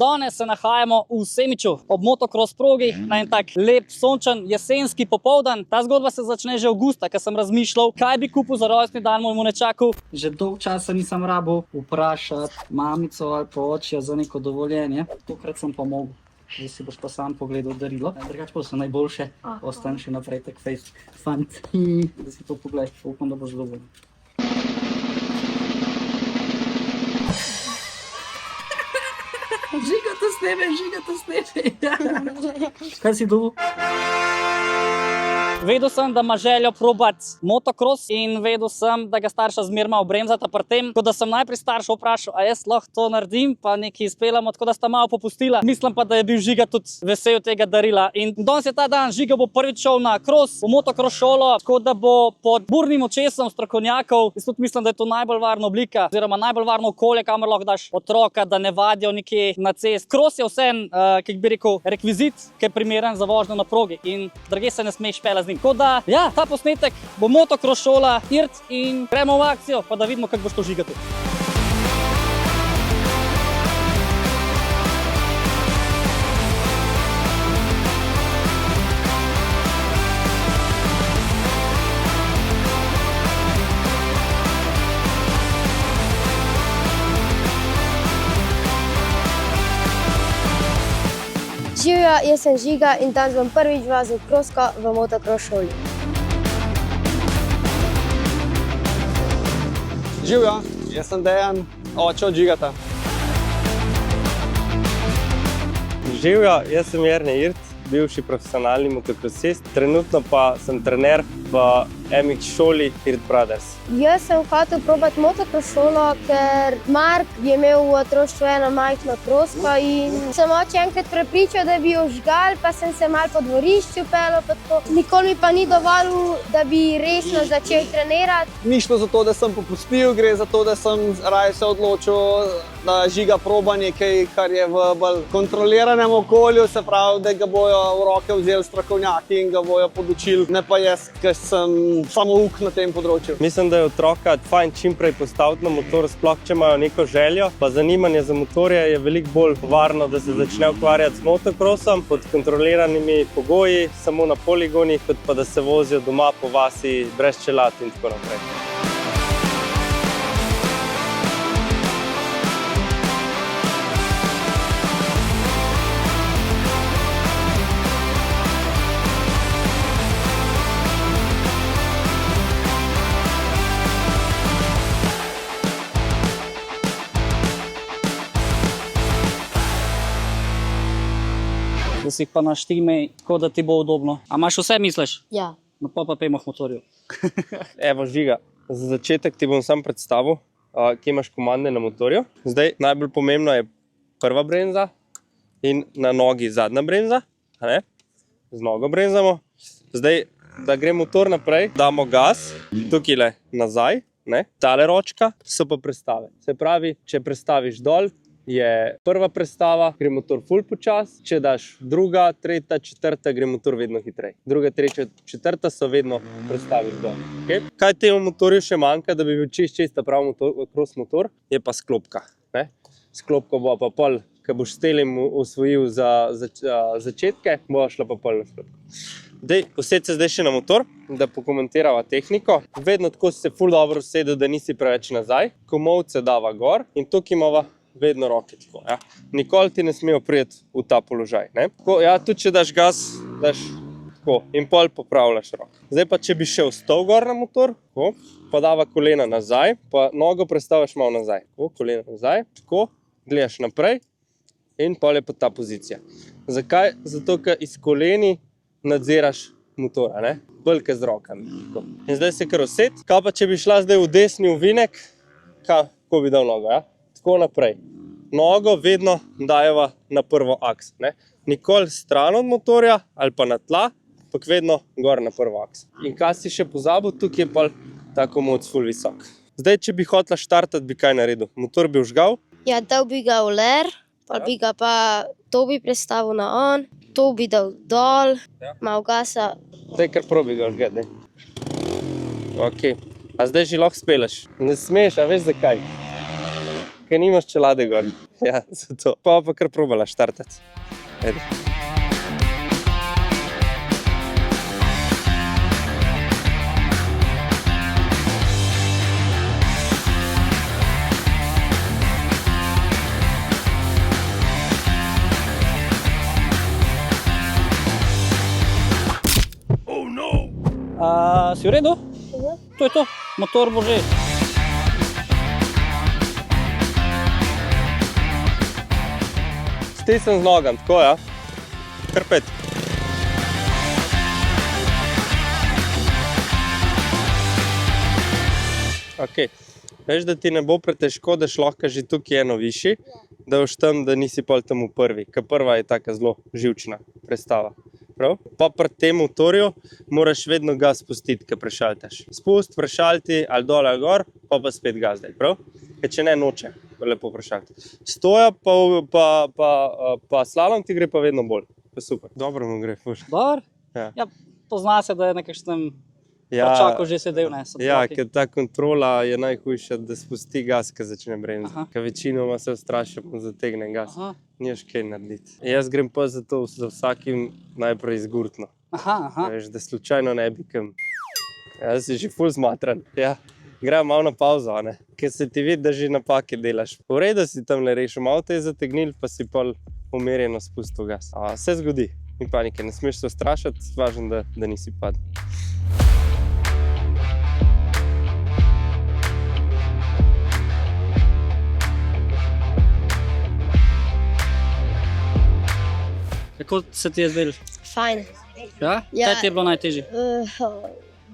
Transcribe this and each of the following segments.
Danes se nahajamo v Semiču ob motocross progi na en tak lep, sončen, jesenski popoldan. Ta zgodba se začne že avgusta, ker sem razmišljal, kaj bi kupil za rojstni dan mojemu nečaku. Že dolgo časa nisem rabil vprašati mamico ali pa očija za neko dovoljenje. Tokrat sem pa mogel. Zdaj si boš pa sam pogledal darilo. Drugače pa so najboljše. Ostane še naprej tak face fant. Da si to pogledaj. Upam, da boš zadovoljen. Žiga to sneme. Kaj si dobil? Vedel sem, da ima željo probati motocross in vedel sem, da ga starša zmeraj malo bremzata pri tem. Tako da sem najprej starša vprašal, a jaz lahko to naredim, pa nekaj izpeljamo, tako da sta malo popustila. Mislim pa, da je bil Žiga tudi vesel tega darila. In danes je ta dan, Žiga bo prvič šel na cross, v motocross šolo, tako da bo pod burnim očesom strokovnjakov. Jaz tudi mislim, da je to najbolj varna oblika, oziroma najbolj varno okolje, kamor lahko daš otroka, da ne vadijo nekje na cest. Cross je vsem, ki bi rekel, rekvizit, ki je primeren za vožnjo na progi in druge se ne smeš peljati. Tako da, ja, ta posnetek bo motocross šola, Irt in gremo v akcijo, pa da vidimo, kako boš to žigati. Živjo, jaz sem Žiga in danes bom prvič vozil krosko v motocross šoli. Živjo, jaz sem Dejan, oče od Žigata. Živjo, jaz sem Jernej Irt, bivši profesionalni motokrosist, trenutno pa sem trener v MX šoli Irt Brothers. Jaz sem hotel probati motocross šolo, ker Mark je imel v otroštvu eno majhno krosko in sem oče enkrat prepričal, da bi jo žgal, pa sem se malo po dvorišču peljal pa tako. Nikoli mi pa ni dovolil, da bi resno začel trenirati. Ni šlo za to, da sem popustil, gre za to, da sem raje se odločil, da Žiga proba nekaj, kar je v bolj kontroliranem okolju, se pravi, da ga bojo v roke vzeli strokovnjaki in ga bojo podučili, ne pa jaz, ker sem samouk na tem področju. Mislim, da je otroka fajn čim prej postaviti na motor, sploh če imajo neko željo, pa zanimanje za motorje je veliko bolj varno, da se začne ukvarjati z motocrossom pod kontroliranimi pogoji, samo na poligonih, kot pa da se vozijo doma po vasi brez čelad in tako naprej. Da si jih pa naštimej, tako da ti bo udobno. A imaš vse, misliš? Ja. No pa pejmo k motorju. Evo Žiga, za začetek ti bom sam predstavil, kje imaš komande na motorju. Zdaj, najbolj pomembno je prva bremza in na nogi zadnja bremza. Z nogo bremzamo. Zdaj, da gre motor naprej, damo gas, tukaj nazaj, tale ročka so pa prestave. Se pravi, če prestaviš dol, je prva prestava, gre motor ful počas, če daš druga, tretja, četrta, gre motor vedno hitrej. Druga, tretja, četrta so vedno prestaviš dol. Okay? Kaj temu motorju še manjka, da bi bil čist prav cross motor, je pa sklopka. Sklopko bo pa pol, ko boš s telim osvojil za začetke, bo šla pa pol na sklopko. Used se zdaj še na motor, da pokomentirava tehniko. Vedno tako si se ful dobro usedel, da nisi preveč nazaj. Komolce dava gor in tukaj imava vedno roke tako. Nikoli ti ne smejo priti v ta položaj. Tudi če daš gas, daš tako in pol popravljaš roke. Zdaj pa, če bi šel stol gor na motor, pa dava kolena nazaj, pa nogo prestaviš malo nazaj. Kolena nazaj, tako, gledaš naprej in pol je pa ta pozicija. Zakaj? Zato, ker iz koleni nadziraš motora, bolj kot z rokami. In zdaj se kar used. Kaj pa, če bi šla zdaj v desni ovinek, kako bi dal nogo, Tako naprej. Nogo vedno dajeva na prvo aks. Nikoli stran od motorja ali pa na tla, ampak vedno gor na prvo aks. In kaj si še pozabil, tukaj je pa ta komod ful visok. Zdaj, če bi hotela štartati, bi kaj naredil? Motor bi vžgal? Ja, dal bi ga v ler, pa bi ga pa to bi prestavil na on, to bi dal dol, malo gasa. Zdaj kar probi ga vžgati. Ok. A zdaj že lahko speleš? Ne smeš, a veš zakaj? Ker nimaš čelade gor. Ja, zato. Pa kar probala štartati. Ajde. Si v redu? To je to, motor bo že. Stisnem z nogam, tako ja. Kar 5. Ok. Veš, da ti ne bo pretežko, daš lahko že tukaj eno višji, da boš tam, da nisi pol tam v prvi, ker prva je taka zelo živčna prestava. Prav? Pa pri tem motorju moraš vedno gas spustiti, ko prešaltaš. Spust, prešalti ali dol ali gor, pa spet gas daj, prav? Ker če ne noče, lepo prešalti. Stoja pa slalom ti gre pa vedno bolj. Pa super. Dobro mu gre, fuš. Dobar? Ja. Ja, pozna se, da je nekakšnem Ja, čaku že sedel, ne? ja, ker ta kontrola je najhujša, da spusti gas, ko začne bremzati. Ker večinoma se ustraši, pa zategne gas. Aha. Nimaš kaj narediti. Jaz grem pa za to za vsakim najprej izgurtno. Aha. Veš, da slučajno ne bi kam. Jaz si že ful zmatran. Ja. Gremo malo na pauzo, ne? Ker se ti vidi, da že napake delaš. V redu si tam le rešil, malo te je zategnil, pa si pol umerjeno spustil gas. Se zgodi, ni panike, ne smeš se ustrašiti, važno, da nisi padel. Kako se ti je zdelo? Fajn. Ja? Ja. Kaj ti je bilo najtežje?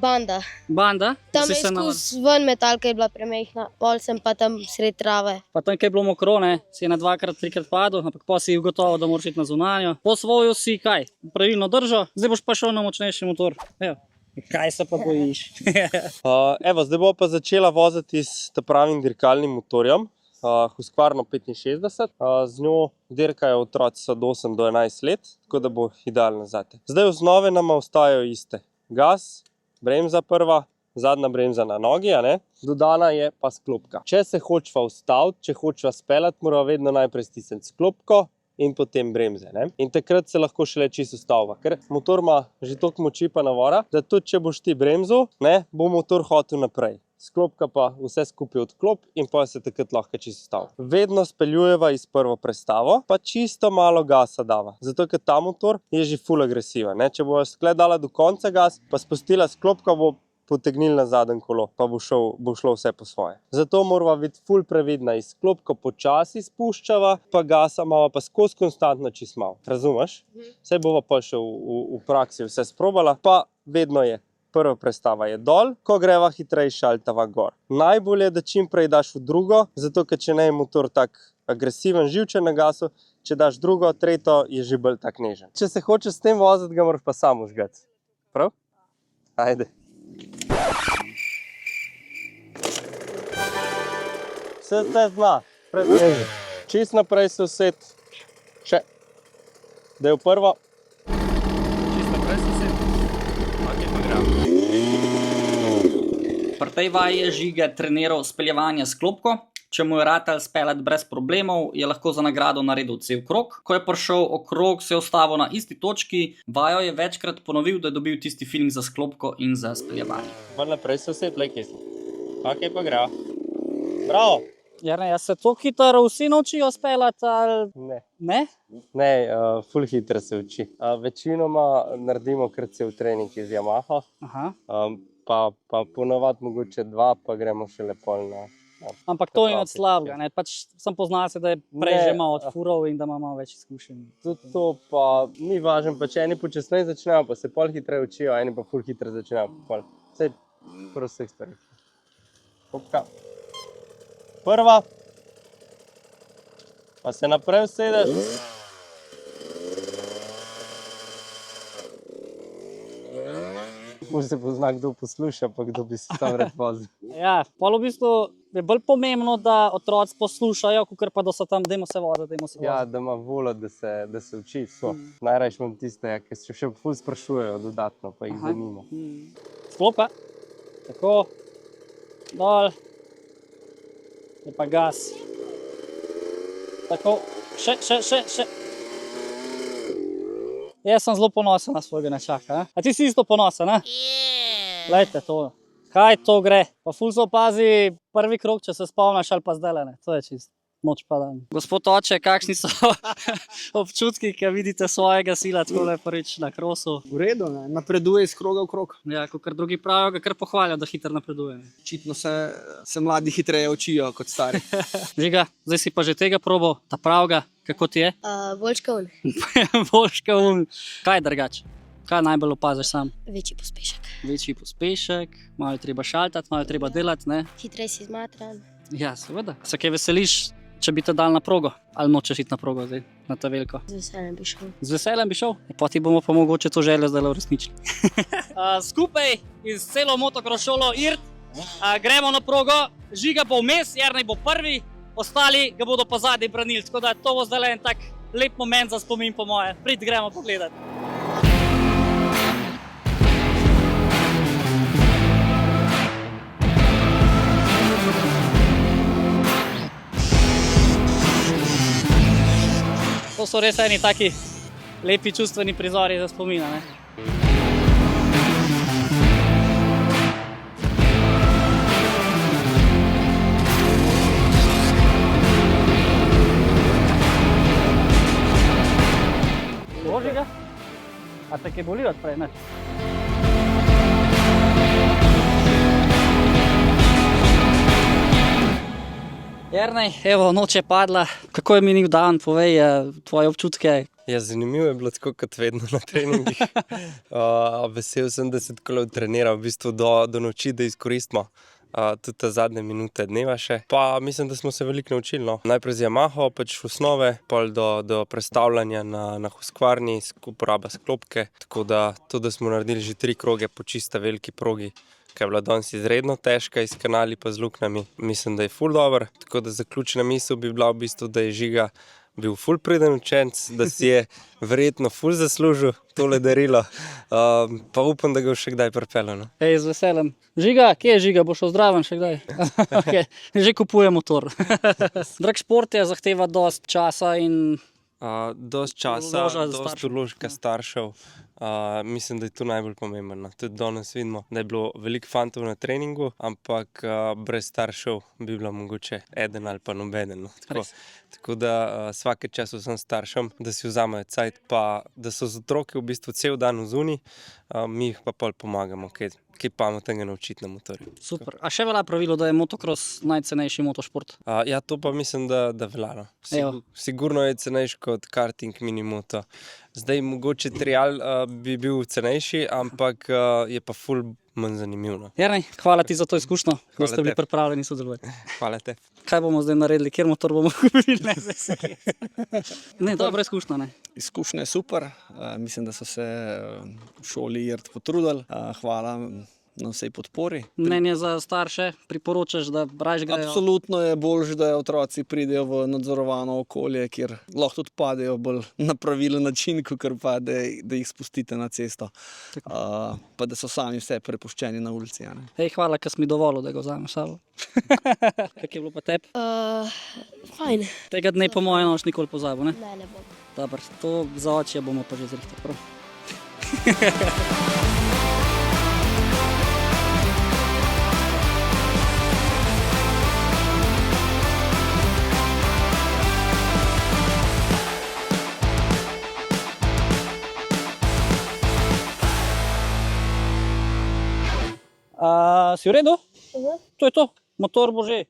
Banda. Banda? Tam Si je se skus ven metalka je bila premehna, pol sem pa tam sred trave. Pa tam, kaj je bilo mokro, ne? Si je na 2-krat, 3-krat padel, ampak pa si ugotovil, da moraš iti na zunanjo. Posvojil si kaj? Pravilno držo, zdaj boš pa šel na močnejši motor. Evo. Kaj se pa bojiš? Evo, zdaj bo pa začela voziti s pravim dirkalnim motorjem. Husqvarna 65. Z njo dirkajo otroci od 8 do 11 let, tako da bo idealno zate. Zdaj osnove nama ostajajo iste. Gas, bremza prva, zadnja bremza na nogi, a ne? Dodana je pa sklopka. Če se hočeva ustaviti, če hočeva speljati, morava vedno najprej stisniti sklopko in potem bremze, ne? In takrat se lahko šele čisto ustaviva, ker motor ima že toliko moči pa navora, da tudi če boš ti bremzal, ne, bo motor hotel naprej. Sklopka pa vse skupaj odklop in pa se takrat lahko čisto ustavi. Vedno speljujeva iz prvo prestavo, pa čisto malo gasa dava. Zato, ker ta motor je že ful agresiva, ne? Če bo skle dala do konca gas, pa spustila sklopka, bo potegnil na zadnje kolo, pa bo šlo vse po svoje. Zato morava biti ful previdna, iz sklopka počasi spuščava, pa gasa imava pa skozi konstantno čisto malo. Razumeš? Saj bova pa še v praksi vse sprobala, pa vedno je. Prva prestava je dol, ko greva hitreje šaltava gor. Najbolje je, da čim prej daš v drugo, zato ker če ne je motor tak agresiven, živčen na gasu, če daš drugo, tretjo je že bolj tak nežen. Če se hočeš s tem voziti, ga moraš pa sam užgati. Prav? Ajde. Vse te zna, predneži. Čist naprej se used. Še. Da je v prvo. Čist naprej se used. Pri tej vaji je Žiga treniral speljevanje s klopko. Če mu je ratal speljati brez problemov, je lahko za nagrado naredil cel krog. Ko je prišel okrog, se je ustavil na isti točki. Vajo je večkrat ponovil, da je dobil tisti feeling za sklopko in za speljevanje. Bolj naprej se used, lej kje si. Ok, pa greva. Bravo! Jerne, jaz se tako hitro vsi naučijo speljati ali... Ne. Ne? Ne, ful hitro se uči. Večinoma naredimo kar cel trening iz Yamaha. Aha. Pa ponovadi mogoče 2, pa gremo še lepo na... Ampak to je od slabega, ne? Pač sem poznal se, da je prej že malo odfurov in da ima malo več izkušenj. Tudi to pa ni važno, pa če eni počasneje začnejo, pa se pol hitreje učijo, eni pa ful hitro začnejo. Vse prav vseh stvari. Kopka. Prva. Pa se naprej usedeš. Mož se pozna, kdo posluša, pa kdo bi se tam rad vozil. Ja, pol v bistvu je bolj pomembno, da otroci poslušajo, kakor pa da so tam, dajmo se voziti, dajmo se voziti. Ja, da ima voljo, da se uči. Najrajši imam tiste, ki se še ful sprašujejo dodatno, pa jih zanima. Sklopka. Tako. Dol. Je pa gas. Tako, še. Jaz sem zelo ponosen na svojega nečaka. A ti si isto ponosen, ne? Glejte to. Kaj to gre? Pa ful se opazi prvi krog, če se spomniš ali pa zdaj ne. To je čisto. Noč pa dan. Gospod oče, kakšni so občutki, ko vidite svojega sila takole prvič na krosu? V redu, ne? Napreduje iz kroga v krog. Ja, kakor drugi pravijo, ga kar pohvalijo, da hitro napreduje. Očitno se mladi hitreje učijo kot stari. Žiga, zdaj si pa že tega probal, ta pravga, kako ti je? Boljška un. Boljška un. Kaj je drugače? Kaj najbolj opaziš sam? Večji pospešek. Večji pospešek, malo je treba šaltati, malo je treba delati, ne? Hitreje si zmatran. Ja, seveda. Se kaj veseliš, če bi te dal na progo? Ali nočeš iti na progo zdaj, na ta veliko? Z veseljem bi šel. Z veseljem bi šel? Pa ti bomo pa mogoče to željo zdaj uresničili. Skupaj iz celo motocross šolo IRT gremo na progo. Žiga bo vmes, Jernej bo prvi, ostali ga bodo pa zadnji branili. Tako da to bo zdaj en tak lep moment za spomin po moje. Prid, gremo pogledati. To so res eni taki lepi čustveni prizori za spomina, ne? Boži ga? A te kaj boli odprej, ne? Jernej, evo, noč je padla. Kako je minil dan? Povej tvoje občutke. Ja, zanimivo je bilo tako kot vedno na treningih. Vesel sem, da se tako treniral v bistvu do noči, da izkoristimo tudi te zadnje minute dneva še. Pa mislim, da smo se veliko naučili. No. Najprej z Yamaho, pač osnove, pol do prestavljanja na Husqvarni, uporaba sklopke. Tako da to, da smo naredili že 3 kroge po čista veliki progi, ki je bila danes izredno težka, iz kanali pa z luknjami. Mislim, da je ful dober. Tako da zaključna misel bi bila v bistvu, da je Žiga bil ful priden učenec, da si je verjetno ful zaslužil tole darilo. Pa upam, da ga bo še kdaj pripeljal. No. Ej, z veseljem. Žiga, kje je Žiga? Boš zdraven še kdaj? Okay. Že kupuje motor. Drag šport je zahteva dost časa in Dost časa, dost vložka staršev. Mislim, da je to najbolj pomembno. Tudi danes vidimo, da je bilo veliko fantov na treningu, ampak brez staršev bi bilo mogoče eden ali pa nobeden. No. Tako da vsake čas vsem staršem, da si vzamejo cajt, pa da so z otroki v bistvu cel dan vzuni, mi jih pa pol pomagamo, kaj pametnega naučiti na motorju. Super. A še velja pravilo, da je motocross najcenejši motošport? Ja, to pa mislim, da velja. No. Sigurno je cenejši kot karting, minimoto. Zdaj mogoče trial bi bil cenejši, ampak je pa ful manj zanimivo. Jernej, hvala ti za to izkušnjo, da ste bili pripravljeni sodelovati. Hvala te. Kaj bomo zdaj naredili, kjer motor bomo kupili? Ne, dobra izkušnja, ne? Izkušnja je super. Mislim, da so se v šoli IRT potrudili. Hvala na vsej podpori. Mnenje za starše, priporočaš, da raje grejo? Absolutno je boljše, da otroci pridejo v nadzorovano okolje, kjer lahko tudi padejo bolj na pravilen način, kot pa da jih spustite na cesto. Pa da so sami vse prepuščeni na ulici. Hej, hvala, ker si mi dovolil, da ga vzamem sabo. Kako je bilo pa tebi? Fajn. Tega dne po moje noč nikoli pozabil, ne? Ne bom. Dobar, to za oči bomo pa že zrihtali prav. Si v redu? To je to. Motor bo že